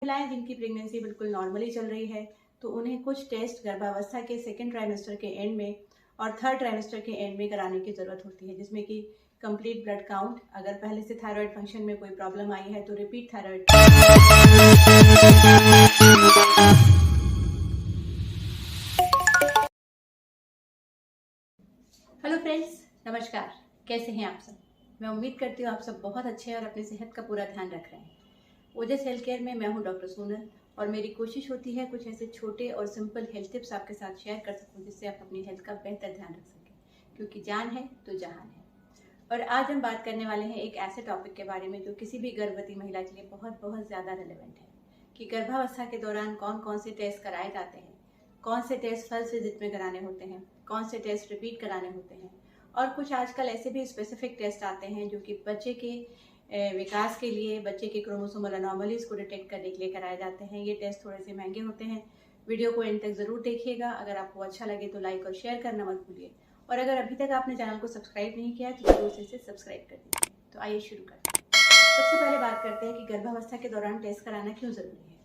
महिलाएं जिनकी प्रेगनेंसी बिल्कुल नॉर्मली चल रही है तो उन्हें कुछ टेस्ट गर्भावस्था के सेकेंड ट्राइमेस्टर के एंड में और थर्ड ट्राइमेस्टर के एंड में कराने की ज़रूरत होती है, जिसमें कि कंप्लीट ब्लड काउंट, अगर पहले से थायराइड फंक्शन में कोई प्रॉब्लम आई है तो रिपीट थायराइड। हेलो फ्रेंड्स, नमस्कार। कैसे हैं आप सब? मैं उम्मीद करती हूँ आप सब बहुत अच्छे हैं और अपनी सेहत का पूरा ध्यान रख रहे हैं। ओजस हेल्थ केयर में मैं हूँ डॉक्टर सोनल और मेरी कोशिश होती है कुछ ऐसे छोटे और सिंपल हेल्थ टिप्स आपके साथ शेयर कर सकूँ जिससे आप अपनी हेल्थ का बेहतर ध्यान रख सकें, क्योंकि जान है तो जहान है। और आज हम बात करने वाले हैं एक ऐसे टॉपिक के बारे में जो किसी भी गर्भवती महिला के लिए बहुत बहुत ज़्यादा रेलेवेंट है कि गर्भावस्था के दौरान कौन कौन से टेस्ट कराए जाते हैं, कौन से टेस्ट फर्स्ट विजिट में कराने होते हैं, कौन से टेस्ट रिपीट कराने होते हैं। और कुछ आजकल ऐसे भी स्पेसिफिक टेस्ट आते हैं जो कि बच्चे के विकास के लिए, बच्चे के क्रोमोसोमल अनोमलीज को डिटेक्ट करने के लिए कराए जाते हैं। ये टेस्ट थोड़े से महंगे होते हैं। वीडियो को एंड तक ज़रूर देखिएगा। अगर आपको अच्छा लगे तो लाइक और शेयर करना मत भूलिए, और अगर अभी तक आपने चैनल को सब्सक्राइब नहीं किया है तो जरूर से इसे सब्सक्राइब कर दीजिए। तो आइए शुरू करते हैं। सबसे पहले बात करते हैं कि गर्भावस्था के दौरान टेस्ट कराना क्यों ज़रूरी है।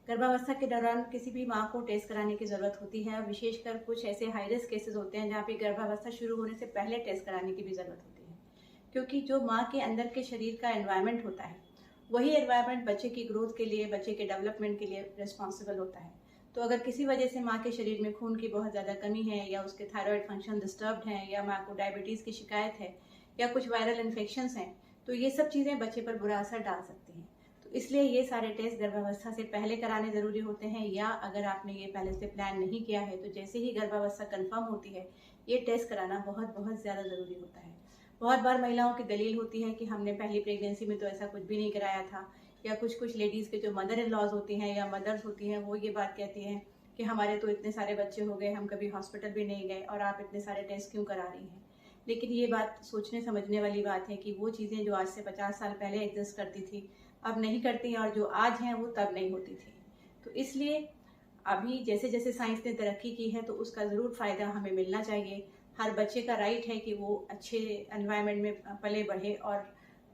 गर्भावस्था के दौरान किसी भी माँ को टेस्ट कराने की ज़रूरत होती है, और विशेषकर कुछ ऐसे हाई रिस्क केसेस होते हैं जहाँ पे गर्भावस्था शुरू होने से पहले टेस्ट कराने की भी ज़रूरत होती है, क्योंकि जो माँ के अंदर के शरीर का एनवायरनमेंट होता है वही एनवायरनमेंट बच्चे की ग्रोथ के लिए, बच्चे के डेवलपमेंट के लिए रिस्पॉन्सिबल होता है। तो अगर किसी वजह से माँ के शरीर में खून की बहुत ज़्यादा कमी है, या उसके थायराइड फंक्शन डिस्टर्ब्ड हैं, या माँ को डायबिटीज़ की शिकायत है, या कुछ वायरल इन्फेक्शंस हैं, तो ये सब चीज़ें बच्चे पर बुरा असर डाल सकती हैं। तो इसलिए ये सारे टेस्ट गर्भावस्था से पहले कराने ज़रूरी होते हैं, या अगर आपने ये पहले से प्लान नहीं किया है तो जैसे ही गर्भावस्था कंफर्म होती है ये टेस्ट कराना बहुत बहुत ज़्यादा ज़रूरी होता है। बहुत बार महिलाओं की दलील होती है कि हमने पहली प्रेगनेंसी में तो ऐसा कुछ भी नहीं कराया था, या कुछ लेडीज़ के जो मदर इन लॉज होती हैं या मदर्स होती हैं वो ये बात कहती हैं कि हमारे तो इतने सारे बच्चे हो गए, हम कभी हॉस्पिटल भी नहीं गए और आप इतने सारे टेस्ट क्यों करा रही हैं। लेकिन ये बात सोचने समझने वाली बात है कि वो चीज़ें जो आज से 50 साल पहले एग्जिस्ट करती थी अब नहीं करती हैं, और जो आज हैं वो तब नहीं होती थी। तो इसलिए अभी जैसे जैसे साइंस ने तरक्की की है तो उसका ज़रूर फ़ायदा हमें मिलना चाहिए। हर बच्चे का राइट है कि वो अच्छे एनवायरनमेंट में पले बढ़े और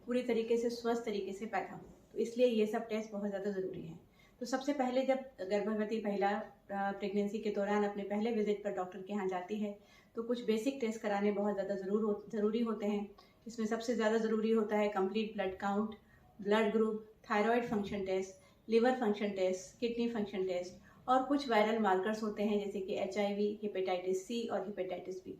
पूरी तरीके से स्वस्थ तरीके से पैदा हो। तो इसलिए ये सब टेस्ट बहुत ज़्यादा ज़रूरी है। तो सबसे पहले जब गर्भवती महिला प्रेगनेंसी के दौरान अपने पहले विजिट पर डॉक्टर के यहाँ जाती है तो कुछ बेसिक टेस्ट कराने बहुत ज़्यादा ज़रूरी होते हैं। इसमें सबसे ज़्यादा ज़रूरी होता है complete blood count, blood group, thyroid function test, liver function test, kidney function test, और कुछ वायरल मार्कर्स होते हैं जैसे कि HIV, हेपेटाइटिस C और हेपेटाइटिस B,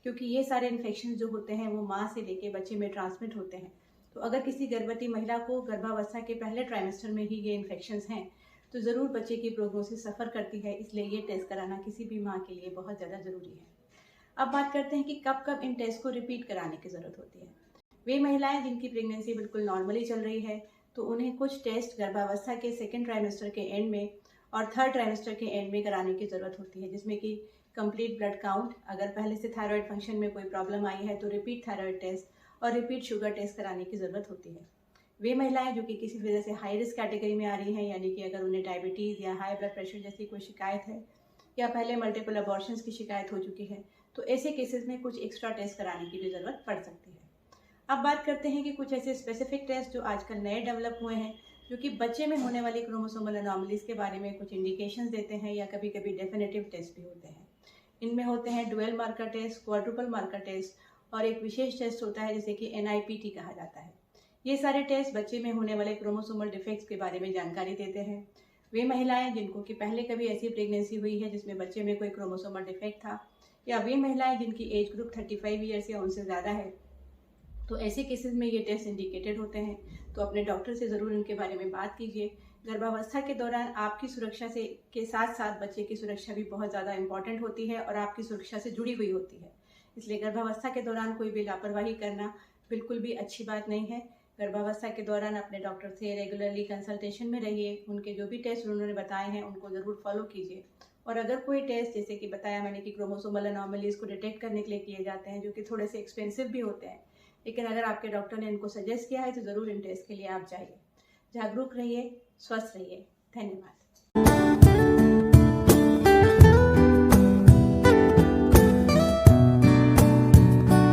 क्योंकि ये सारे इन्फेक्शन जो होते हैं वो माँ से लेके बच्चे में ट्रांसमिट होते हैं। तो अगर किसी गर्भवती महिला को गर्भावस्था के पहले ट्राइमेस्टर में ही ये इन्फेक्शंस हैं तो ज़रूर बच्चे की प्रोग्नोसिस सफ़र करती है। इसलिए ये टेस्ट कराना किसी भी माँ के लिए बहुत ज़्यादा ज़रूरी है। अब बात करते हैं कि कब कब इन टेस्ट को रिपीट कराने की ज़रूरत होती है। वे महिलाएं जिनकी प्रेगनेंसी बिल्कुल नॉर्मली चल रही है तो उन्हें कुछ टेस्ट गर्भावस्था के सेकेंड ट्राइमेस्टर के एंड में और थर्ड ट्राइमेस्टर के एंड में कराने की ज़रूरत होती है, जिसमें कि कंप्लीट ब्लड काउंट, अगर पहले से थायराइड फंक्शन में कोई प्रॉब्लम आई है तो रिपीट थायराइड टेस्ट और रिपीट शुगर टेस्ट कराने की ज़रूरत होती है। वे महिलाएं जो कि किसी वजह से हाई रिस्क कैटेगरी में आ रही हैं, यानी कि अगर उन्हें डायबिटीज़ या हाई ब्लड प्रेशर जैसी कोई शिकायत है, या पहले मल्टीपल अबॉर्शंस की शिकायत हो चुकी है, तो ऐसे केसेस में कुछ एक्स्ट्रा टेस्ट कराने की भी ज़रूरत पड़ सकती है। अब बात करते हैं कि कुछ ऐसे स्पेसिफिक टेस्ट जो आजकल नए डेवलप हुए हैं जो कि बच्चे में होने वाली क्रोमोसोमल अनोमलीज के बारे में कुछ इंडिकेशंस देते हैं, या कभी कभी डेफिनेटिव टेस्ट भी होते हैं। इनमें होते हैं dual marker test, quadruple marker test, और एक विशेष टेस्ट होता है जिसे कि NIPT कहा जाता है। ये सारे टेस्ट बच्चे में होने वाले क्रोमोसोमल डिफेक्ट्स के बारे में जानकारी देते हैं। वे महिलाएं जिनको कि पहले कभी ऐसी प्रेगनेंसी हुई है जिसमें बच्चे में कोई क्रोमोसोमल डिफेक्ट था, या वे महिलाएं जिनकी एज ग्रुप 35 ईयर्स या उनसे ज़्यादा है, तो ऐसे केसेस में ये टेस्ट इंडिकेटेड होते हैं। तो अपने डॉक्टर से ज़रूर इनके बारे में बात कीजिए। गर्भावस्था के दौरान आपकी सुरक्षा से के साथ साथ बच्चे की सुरक्षा भी बहुत ज़्यादा इंपॉर्टेंट होती है और आपकी सुरक्षा से जुड़ी हुई होती है। इसलिए गर्भावस्था के दौरान कोई भी लापरवाही करना बिल्कुल भी अच्छी बात नहीं है। गर्भावस्था के दौरान अपने डॉक्टर से रेगुलरली कंसल्टेशन में रहिए। उनके जो भी टेस्ट उन्होंने बताए हैं उनको ज़रूर फॉलो कीजिए। और अगर कोई टेस्ट, जैसे कि बताया मैंने कि क्रोमोसोमल अनोमलीज को डिटेक्ट करने के लिए किए जाते हैं जो कि थोड़े से एक्सपेंसिव भी होते हैं, लेकिन अगर आपके डॉक्टर ने इनको सजेस्ट किया है तो ज़रूर इन टेस्ट के लिए आप जाइए। जागरूक रहिए, स्वस्थ रहिए। धन्यवाद।